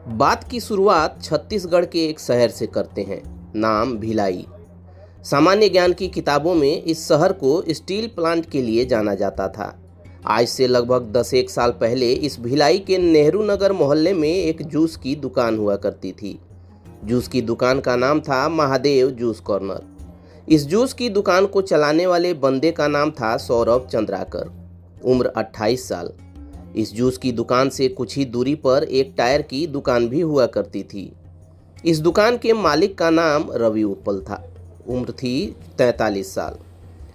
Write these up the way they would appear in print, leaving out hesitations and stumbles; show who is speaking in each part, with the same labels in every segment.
Speaker 1: बात की शुरुआत छत्तीसगढ़ के एक शहर से करते हैं, नाम भिलाई। सामान्य ज्ञान की किताबों में इस शहर को स्टील प्लांट के लिए जाना जाता था। आज से लगभग 10 साल पहले इस भिलाई के नेहरू नगर मोहल्ले में एक जूस की दुकान हुआ करती थी। जूस की दुकान का नाम था महादेव जूस कॉर्नर। इस जूस की दुकान को चलाने वाले बंदे का नाम था सौरभ चंद्राकर, उम्र 28 साल। इस जूस की दुकान से कुछ ही दूरी पर एक टायर की दुकान भी हुआ करती थी। इस दुकान के मालिक का नाम रवि उपल था, उम्र थी 43 साल।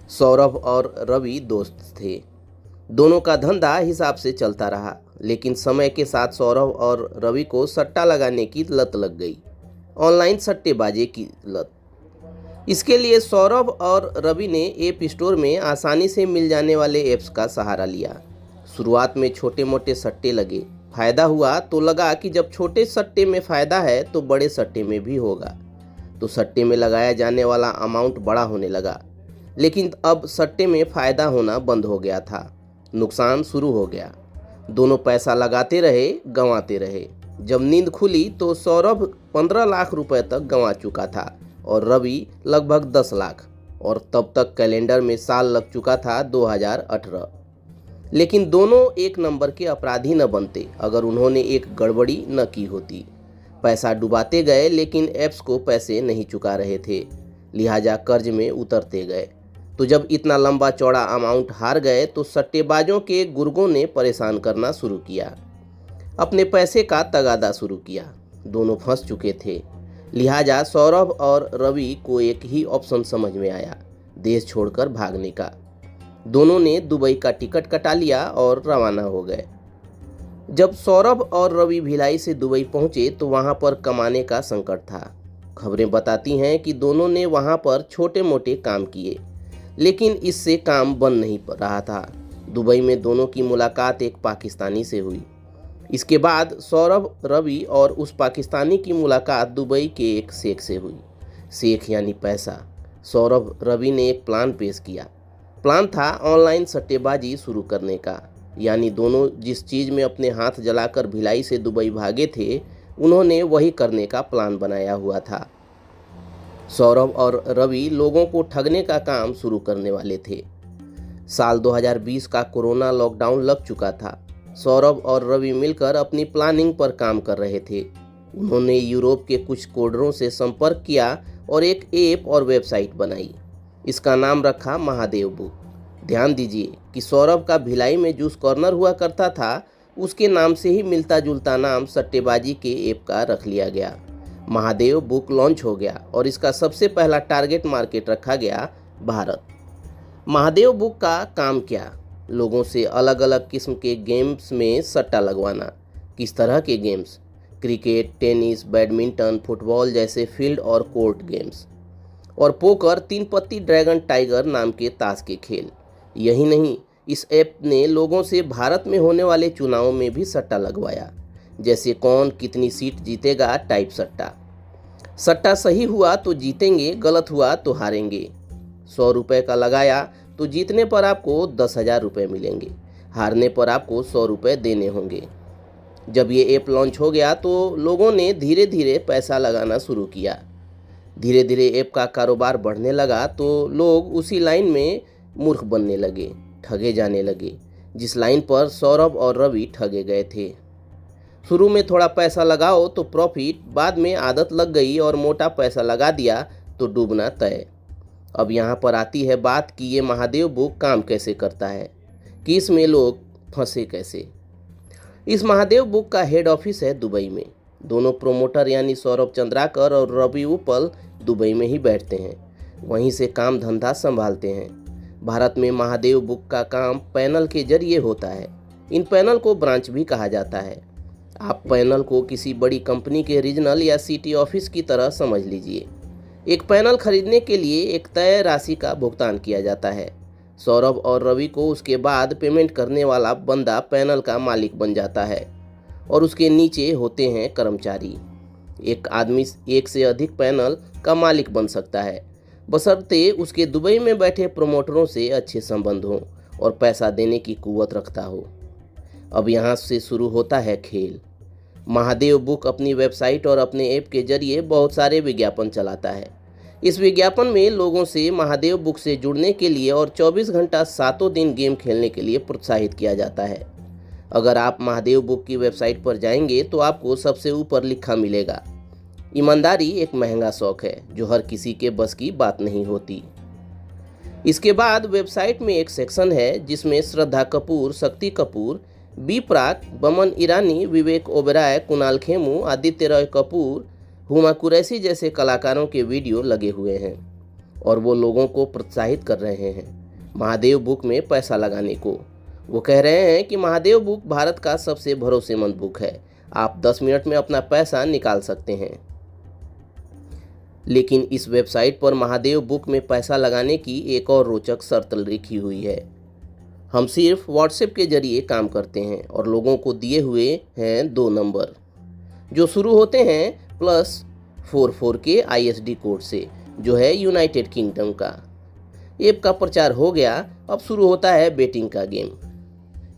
Speaker 1: सौरभ और रवि दोस्त थे। दोनों का धंधा हिसाब से चलता रहा, लेकिन समय के साथ सौरभ और रवि को सट्टा लगाने की लत लग गई, ऑनलाइन सट्टेबाजी की लत। इसके लिए सौरभ और रवि ने ऐप स्टोर में आसानी से मिल जाने वाले ऐप्स का सहारा लिया। शुरुआत में छोटे मोटे सट्टे लगे। फायदा हुआ तो लगा कि जब छोटे सट्टे में फायदा है तो बड़े सट्टे में भी होगा। तो सट्टे में लगाया जाने वाला अमाउंट बड़ा होने लगा, लेकिन अब सट्टे में फायदा होना बंद हो गया था। नुकसान शुरू हो गया। दोनों पैसा लगाते रहे, गंवाते रहे। जब नींद खुली तो सौरभ 15 लाख रुपए तक गंवा चुका था और रवि लगभग 10 लाख, और तब तक कैलेंडर में साल लग चुका था 2018। लेकिन दोनों एक नंबर के अपराधी न बनते अगर उन्होंने एक गड़बड़ी न की होती। पैसा डुबाते गए, लेकिन ऐप्स को पैसे नहीं चुका रहे थे, लिहाजा कर्ज में उतरते गए। तो जब इतना लंबा चौड़ा अमाउंट हार गए तो सट्टेबाजों के गुर्गों ने परेशान करना शुरू किया, अपने पैसे का तगादा शुरू किया। दोनों फंस चुके थे, लिहाजा सौरभ और रवि को एक ही ऑप्शन समझ में आया, देश छोड़कर भागने का। दोनों ने दुबई का टिकट कटा लिया और रवाना हो गए। जब सौरभ और रवि भिलाई से दुबई पहुंचे तो वहां पर कमाने का संकट था। खबरें बताती हैं कि दोनों ने वहां पर छोटे मोटे काम किए, लेकिन इससे काम बन नहीं रहा था। दुबई में दोनों की मुलाकात एक पाकिस्तानी से हुई। इसके बाद सौरभ, रवि और उस पाकिस्तानी की मुलाकात दुबई के एक शेख से हुई। शेख यानी पैसा। सौरभ, रवि ने एक प्लान पेश किया। प्लान था ऑनलाइन सट्टेबाजी शुरू करने का, यानी दोनों जिस चीज़ में अपने हाथ जलाकर भिलाई से दुबई भागे थे, उन्होंने वही करने का प्लान बनाया हुआ था। सौरभ और रवि लोगों को ठगने का काम शुरू करने वाले थे। साल 2020 का कोरोना लॉकडाउन लग चुका था। सौरभ और रवि मिलकर अपनी प्लानिंग पर काम कर रहे थे। उन्होंने यूरोप के कुछ कोडरों से संपर्क किया और एक ऐप और वेबसाइट बनाई। इसका नाम रखा महादेव बुक। ध्यान दीजिए कि सौरभ का भिलाई में जूस कॉर्नर हुआ करता था, उसके नाम से ही मिलता जुलता नाम सट्टेबाजी के ऐप का रख लिया गया। महादेव बुक लॉन्च हो गया और इसका सबसे पहला टारगेट मार्केट रखा गया भारत। महादेव बुक का काम क्या? लोगों से अलग अलग किस्म के गेम्स में सट्टा लगवाना। किस तरह के games? Cricket, tennis, badminton, football जैसे फील्ड और कोर्ट गेम्स, और पोकर, 3 पत्ती, ड्रैगन, टाइगर नाम के ताश के खेल। यही नहीं, इस ऐप ने लोगों से भारत में होने वाले चुनावों में भी सट्टा लगवाया, जैसे कौन कितनी सीट जीतेगा टाइप सट्टा। सट्टा सही हुआ तो जीतेंगे, गलत हुआ तो हारेंगे। 100 रुपये का लगाया तो जीतने पर आपको 10,000 रुपये मिलेंगे, हारने पर आपको 100 रुपये देने होंगे। जब ये ऐप लॉन्च हो गया तो लोगों ने धीरे धीरे पैसा लगाना शुरू किया। धीरे धीरे ऐप का कारोबार बढ़ने लगा तो लोग उसी लाइन में मूर्ख बनने लगे, ठगे जाने लगे, जिस लाइन पर सौरभ और रवि ठगे गए थे। शुरू में थोड़ा पैसा लगाओ तो प्रॉफिट, बाद में आदत लग गई और मोटा पैसा लगा दिया तो डूबना तय। अब यहाँ पर आती है बात कि ये महादेव बुक काम कैसे करता है, कि इसमें लोग फंसे कैसे। इस महादेव बुक का हेड ऑफिस है दुबई में। दोनों प्रोमोटर यानी सौरभ चंद्राकर और रवि उपल दुबई में ही बैठते हैं, वहीं से काम धंधा संभालते हैं। भारत में महादेव बुक का काम पैनल के जरिए होता है। इन पैनल को ब्रांच भी कहा जाता है। आप पैनल को किसी बड़ी कंपनी के रीजनल या सिटी ऑफिस की तरह समझ लीजिए। एक पैनल खरीदने के लिए एक तय राशि का भुगतान किया जाता है। सौरभ और रवि को उसके बाद पेमेंट करने वाला बंदा पैनल का मालिक बन जाता है और उसके नीचे होते हैं कर्मचारी। एक आदमी एक से अधिक पैनल का मालिक बन सकता है, बशर्ते उसके दुबई में बैठे प्रमोटरों से अच्छे संबंध हों और पैसा देने की कुव्वत रखता हो। अब यहाँ से शुरू होता है खेल। महादेव बुक अपनी वेबसाइट और अपने ऐप के जरिए बहुत सारे विज्ञापन चलाता है। इस विज्ञापन में लोगों से महादेव बुक से जुड़ने के लिए और 24 घंटा सातों दिन गेम खेलने के लिए प्रोत्साहित किया जाता है। अगर आप महादेव बुक की वेबसाइट पर जाएंगे तो आपको सबसे ऊपर लिखा मिलेगा, ईमानदारी एक महंगा शौक है जो हर किसी के बस की बात नहीं होती। इसके बाद वेबसाइट में एक सेक्शन है जिसमें श्रद्धा कपूर, शक्ति कपूर, बी प्राक, बमन ईरानी, विवेक ओबेरॉय, कुणाल खेमू, आदित्य रॉय कपूर, हुमा कुरैशी जैसे कलाकारों के वीडियो लगे हुए हैं और वो लोगों को प्रोत्साहित कर रहे हैं महादेव बुक में पैसा लगाने को। वो कह रहे हैं कि महादेव बुक भारत का सबसे भरोसेमंद बुक है, आप 10 मिनट में अपना पैसा निकाल सकते हैं। लेकिन इस वेबसाइट पर महादेव बुक में पैसा लगाने की एक और रोचक शर्त लिखी हुई है, हम सिर्फ व्हाट्सएप के जरिए काम करते हैं और लोगों को दिए हुए हैं 2 नंबर जो शुरू होते हैं +44 के ISD कोड से, जो है यूनाइटेड किंगडम का। ऐप का प्रचार हो गया, अब शुरू होता है बेटिंग का गेम।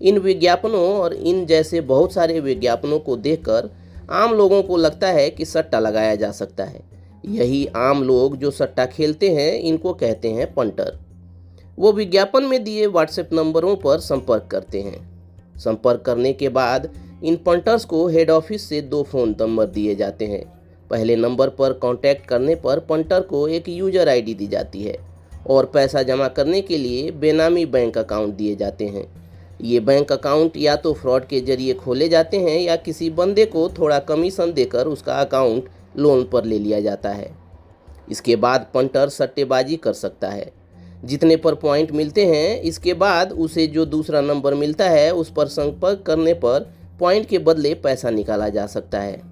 Speaker 1: इन विज्ञापनों और इन जैसे बहुत सारे विज्ञापनों को देखकर आम लोगों को लगता है कि सट्टा लगाया जा सकता है। यही आम लोग जो सट्टा खेलते हैं इनको कहते हैं पंटर। वो विज्ञापन में दिए व्हाट्सएप नंबरों पर संपर्क करते हैं। संपर्क करने के बाद इन पंटर्स को हेड ऑफिस से 2 फ़ोन नंबर दिए जाते हैं। पहले नंबर पर कांटेक्ट करने पर पंटर को एक यूज़र ID दी जाती है और पैसा जमा करने के लिए बेनामी बैंक अकाउंट दिए जाते हैं। ये बैंक अकाउंट या तो फ्रॉड के जरिए खोले जाते हैं या किसी बंदे को थोड़ा कमीशन देकर उसका अकाउंट लोन पर ले लिया जाता है। इसके बाद पंटर सट्टेबाजी कर सकता है। जितने पर पॉइंट मिलते हैं इसके बाद उसे जो दूसरा नंबर मिलता है उस पर संपर्क करने पर पॉइंट के बदले पैसा निकाला जा सकता है।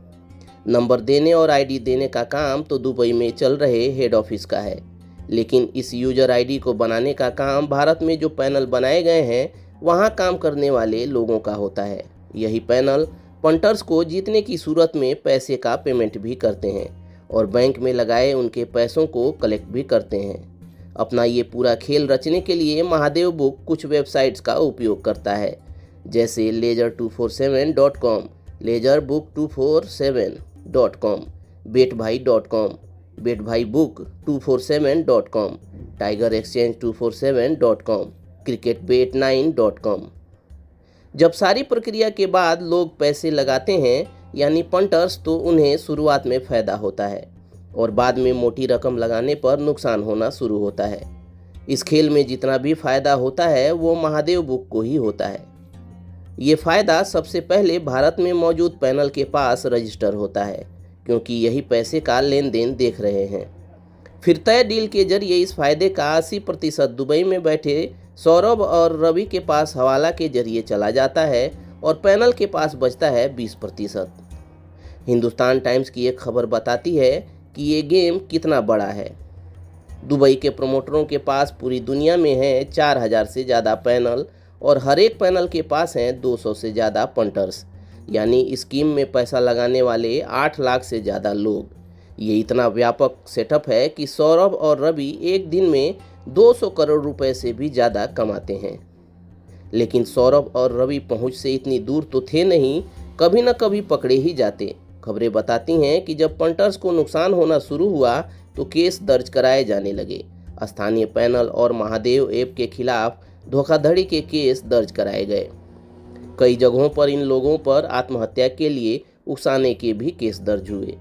Speaker 1: नंबर देने और ID देने का काम तो दुबई में चल रहे हेड ऑफिस का है, लेकिन इस यूज़र ID को बनाने का काम भारत में जो पैनल बनाए गए हैं वहाँ काम करने वाले लोगों का होता है। यही पैनल पंटर्स को जीतने की सूरत में पैसे का पेमेंट भी करते हैं और बैंक में लगाए उनके पैसों को कलेक्ट भी करते हैं। अपना ये पूरा खेल रचने के लिए महादेव बुक कुछ वेबसाइट्स का उपयोग करता है, जैसे ledger247.com, ledgerbook247.com, betbhai.com, betbhaibook247.com, tigerexchange247.com, cricketbet9.com। जब सारी प्रक्रिया के बाद लोग पैसे लगाते हैं यानी पंटर्स, तो उन्हें शुरुआत में फ़ायदा होता है और बाद में मोटी रकम लगाने पर नुकसान होना शुरू होता है। इस खेल में जितना भी फ़ायदा होता है वो महादेव बुक को ही होता है। ये फ़ायदा सबसे पहले भारत में मौजूद पैनल के पास रजिस्टर होता है क्योंकि यही पैसे का लेन देन देख रहे हैं। फिर तय डील के जरिए इस फायदे का 80% दुबई में बैठे सौरभ और रवि के पास हवाला के जरिए चला जाता है और पैनल के पास बचता है 20%। हिंदुस्तान टाइम्स की एक खबर बताती है कि ये गेम कितना बड़ा है। दुबई के प्रमोटरों के पास पूरी दुनिया में है 4000 से ज़्यादा पैनल और हर एक पैनल के पास हैं 200 से ज़्यादा पंटर्स, यानी इस स्कीम में पैसा लगाने वाले 8 लाख से ज़्यादा लोग। ये इतना व्यापक सेटअप है कि सौरभ और रवि एक दिन में 200 करोड़ रुपए से भी ज़्यादा कमाते हैं। लेकिन सौरभ और रवि पहुंच से इतनी दूर तो थे नहीं, कभी न कभी पकड़े ही जाते। खबरें बताती हैं कि जब पंटर्स को नुकसान होना शुरू हुआ तो केस दर्ज कराए जाने लगे। स्थानीय पैनल और महादेव ऐप के खिलाफ धोखाधड़ी के केस दर्ज कराए गए। कई जगहों पर इन लोगों पर आत्महत्या के लिए उकसाने के भी केस दर्ज हुए।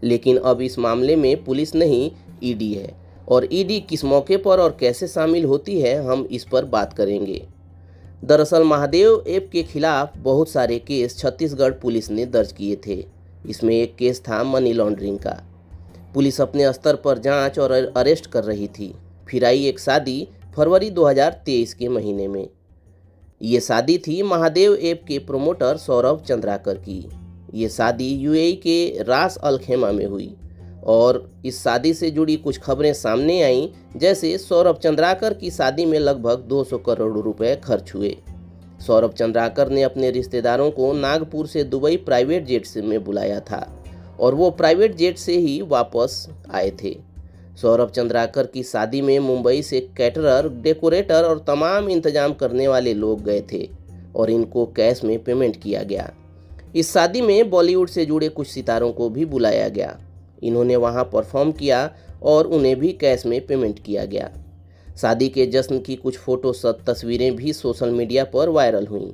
Speaker 1: लेकिन अब इस मामले में पुलिस नहीं, ईडी है, और ईडी किस मौके पर और कैसे शामिल होती है हम इस पर बात करेंगे। दरअसल महादेव ऐप के खिलाफ बहुत सारे केस छत्तीसगढ़ पुलिस ने दर्ज किए थे। इसमें एक केस था मनी लॉन्ड्रिंग का। पुलिस अपने स्तर पर जांच और अरेस्ट कर रही थी। फिर आई एक शादी फरवरी 2023 के महीने में। ये शादी थी महादेव ऐप के प्रमोटर सौरभ चंद्राकर की। ये शादी यूएई के रास अल खेमा में हुई और इस शादी से जुड़ी कुछ खबरें सामने आईं, जैसे सौरभ चंद्राकर की शादी में लगभग 200 करोड़ रुपए खर्च हुए। सौरभ चंद्राकर ने अपने रिश्तेदारों को नागपुर से दुबई प्राइवेट जेट में बुलाया था और वो प्राइवेट जेट से ही वापस आए थे। सौरभ चंद्राकर की शादी में मुंबई से कैटरर, डेकोरेटर और तमाम इंतजाम करने वाले लोग गए थे और इनको कैश में पेमेंट किया गया। इस शादी में बॉलीवुड से जुड़े कुछ सितारों को भी बुलाया गया। इन्होंने वहां परफॉर्म किया और उन्हें भी कैश में पेमेंट किया गया। शादी के जश्न की कुछ फोटो तस्वीरें भी सोशल मीडिया पर वायरल हुईं।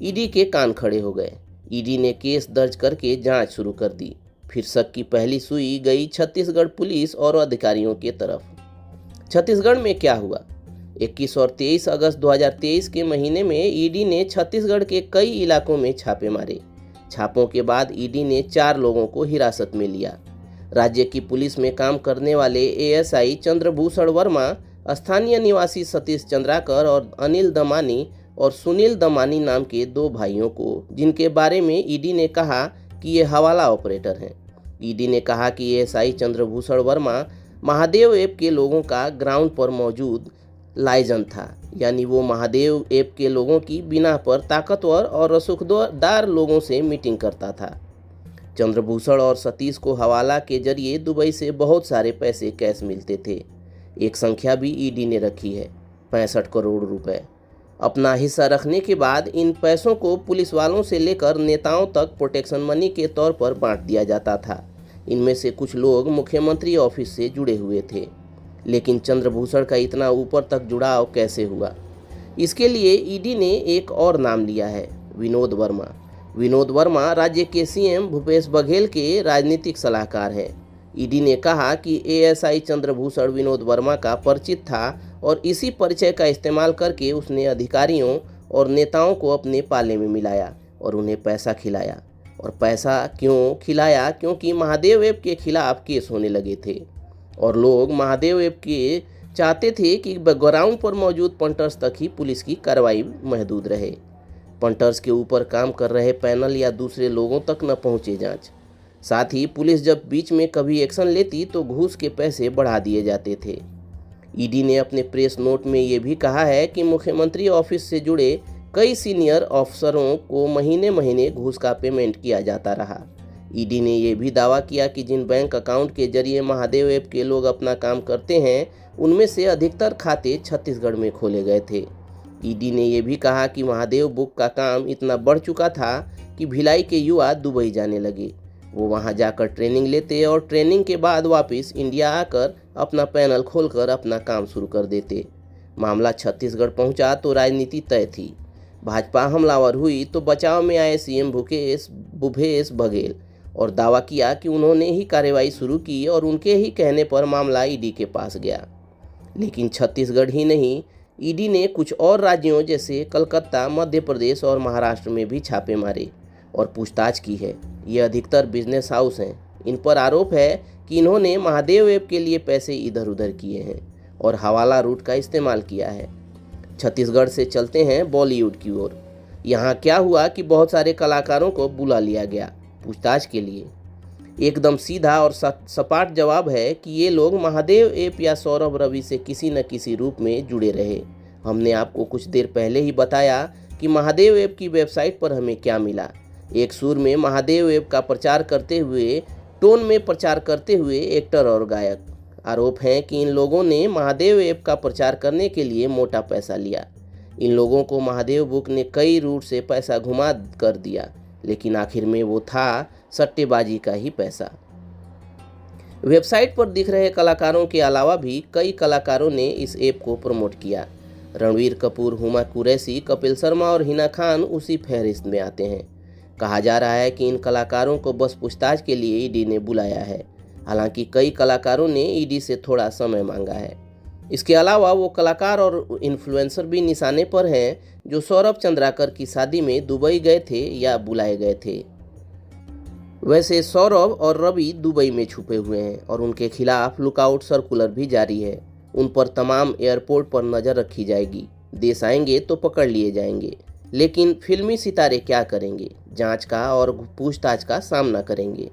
Speaker 1: ईडी के कान खड़े हो गए। ईडी ने केस दर्ज करके जांच शुरू कर दी। फिर शक की पहली सुई गई छत्तीसगढ़ पुलिस और अधिकारियों की तरफ। छत्तीसगढ़ में क्या हुआ? 21 और 23 अगस्त 2023 के महीने में ईडी ने छत्तीसगढ़ के कई इलाकों में छापे मारे। छापों के बाद ईडी ने 4 लोगों को हिरासत में लिया। राज्य की पुलिस में काम करने वाले एएसआई चंद्रभूषण वर्मा, स्थानीय निवासी सतीश चंद्राकर और अनिल दमानी और सुनील दमानी नाम के 2 भाइयों को, जिनके बारे में ईडी ने कहा कि ये हवाला ऑपरेटर हैं। ईडी ने कहा कि एएसआई चंद्रभूषण वर्मा महादेव ऐप के लोगों का ग्राउंड पर मौजूद लाइजन था, यानी वो महादेव ऐप के लोगों की बिना पर ताकतवर और रसूखदार लोगों से मीटिंग करता था। चंद्रभूषण और सतीश को हवाला के जरिए दुबई से बहुत सारे पैसे कैश मिलते थे। एक संख्या भी ईडी ने रखी है, 65 करोड़ रुपए। अपना हिस्सा रखने के बाद इन पैसों को पुलिस वालों से लेकर नेताओं तक प्रोटेक्शन मनी के तौर पर बांट दिया जाता था। इनमें से कुछ लोग मुख्यमंत्री ऑफिस से जुड़े हुए थे। लेकिन चंद्रभूषण का इतना ऊपर तक जुड़ाव कैसे हुआ? इसके लिए ईडी ने एक और नाम लिया है, विनोद वर्मा। विनोद वर्मा राज्य के सीएम भूपेश बघेल के राजनीतिक सलाहकार हैं। ईडी ने कहा कि एएसआई चंद्रभूषण विनोद वर्मा का परिचित था और इसी परिचय का इस्तेमाल करके उसने अधिकारियों और नेताओं को अपने पाले में मिलाया और उन्हें पैसा खिलाया। और पैसा क्यों खिलाया? क्योंकि महादेव ऐप के खिलाफ केस होने लगे थे और लोग महादेव ऐप के चाहते थे कि ग्राउंड पर मौजूद पंटर्स तक ही पुलिस की कार्रवाई महदूद रहे। पंटर्स के ऊपर काम कर रहे पैनल या दूसरे लोगों तक न पहुंचे जांच। साथ ही पुलिस जब बीच में कभी एक्शन लेती तो घूस के पैसे बढ़ा दिए जाते थे। ईडी ने अपने प्रेस नोट में ये भी कहा है कि मुख्यमंत्री ऑफिस से जुड़े कई सीनियर अफसरों को महीने महीने घूस का पेमेंट किया जाता रहा। ईडी ने यह भी दावा किया कि जिन बैंक अकाउंट के जरिए महादेव ऐप के लोग अपना काम करते हैं, उनमें से अधिकतर खाते छत्तीसगढ़ में खोले गए थे। ईडी ने यह भी कहा कि महादेव बुक का काम इतना बढ़ चुका था कि भिलाई के युवा दुबई जाने लगे। वो वहां जाकर ट्रेनिंग लेते और ट्रेनिंग के बाद वापस इंडिया आकर अपना पैनल खोलकर अपना काम शुरू कर देते। मामला छत्तीसगढ़ पहुंचा तो राजनीति तय थी। भाजपा हमलावर हुई तो बचाव में आए सीएम भूपेश बघेल और दावा किया कि उन्होंने ही कार्रवाई शुरू की और उनके ही कहने पर मामला ईडी के पास गया। लेकिन छत्तीसगढ़ ही नहीं, ईडी ने कुछ और राज्यों जैसे कलकत्ता, मध्य प्रदेश और महाराष्ट्र में भी छापे मारे और पूछताछ की है। ये अधिकतर बिजनेस हाउस हैं। इन पर आरोप है कि इन्होंने महादेव ऐप के लिए पैसे इधर उधर किए हैं और हवाला रूट का इस्तेमाल किया है। छत्तीसगढ़ से चलते हैं बॉलीवुड की ओर। यहाँ क्या हुआ कि बहुत सारे कलाकारों को बुला लिया गया पूछताछ के लिए। एकदम सीधा और सपाट जवाब है कि ये लोग महादेव ऐप या सौरभ रवि से किसी न किसी रूप में जुड़े रहे। हमने आपको कुछ देर पहले ही बताया कि महादेव ऐप की वेबसाइट पर हमें क्या मिला। एक सुर में महादेव ऐप का प्रचार करते हुए, टोन में प्रचार करते हुए एक्टर और गायक। आरोप है कि इन लोगों ने महादेव ऐप का प्रचार करने के लिए मोटा पैसा लिया। इन लोगों को महादेव बुक ने कई रूट से पैसा घुमा कर दिया, लेकिन आखिर में वो था सट्टेबाजी का ही पैसा। वेबसाइट पर दिख रहे कलाकारों के अलावा भी कई कलाकारों ने इस ऐप को प्रमोट किया। रणवीर कपूर, हुमा कुरैशी, कपिल शर्मा और हिना खान उसी फहरिस्त में आते हैं। कहा जा रहा है कि इन कलाकारों को बस पूछताछ के लिए ईडी ने बुलाया है। हालांकि कई कलाकारों ने ईडी से थोड़ा समय मांगा है। इसके अलावा वो कलाकार और इन्फ्लुएंसर भी निशाने पर हैं जो सौरभ चंद्राकर की शादी में दुबई गए थे या बुलाए गए थे। वैसे सौरभ और रवि दुबई में छुपे हुए हैं और उनके खिलाफ लुकआउट सर्कुलर भी जारी है। उन पर तमाम एयरपोर्ट पर नज़र रखी जाएगी। देश आएंगे तो पकड़ लिए जाएंगे। लेकिन फिल्मी सितारे क्या करेंगे? जांच का और पूछताछ का सामना करेंगे।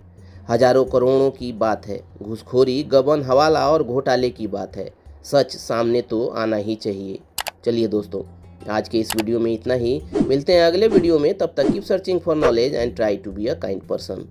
Speaker 1: हजारों करोड़ों की बात है। घूसखोरी, गबन, हवाला और घोटाले की बात है। सच सामने तो आना ही चाहिए। चलिए दोस्तों, आज के इस वीडियो में इतना ही। मिलते हैं अगले वीडियो में। तब तक keep searching for knowledge and try to be a kind person.